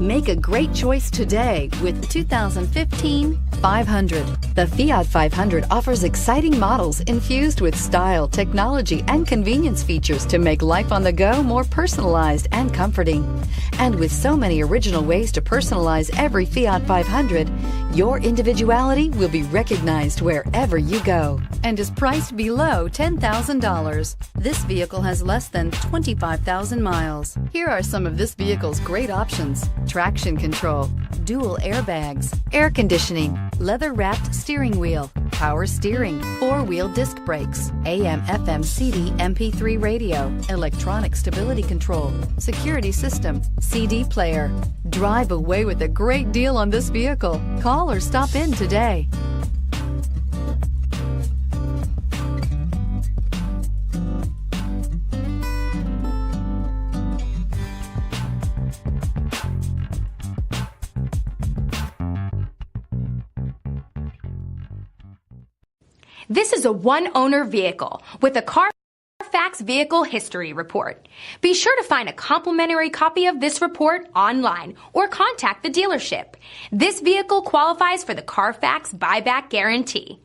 Make a great choice today with the 2015 500. The Fiat 500 offers exciting models infused with style, technology, and convenience features to make life on the go more personalized and comforting. And with so many original ways to personalize every Fiat 500, your individuality will be recognized wherever you go and is priced below $10,000. This vehicle has less than 25,000 miles. Here are some of this vehicle's great options: traction control, dual airbags, air conditioning, leather-wrapped steering wheel, power steering, four-wheel disc brakes, AM/FM CD MP3 radio, electronic stability control, security system, CD player. Drive away with a great deal on this vehicle. Call or stop in today. This is a one-owner vehicle with a CARFAX Vehicle History Report. Be sure to find a complimentary copy of this report online or contact the dealership. This vehicle qualifies for the CARFAX Buyback Guarantee.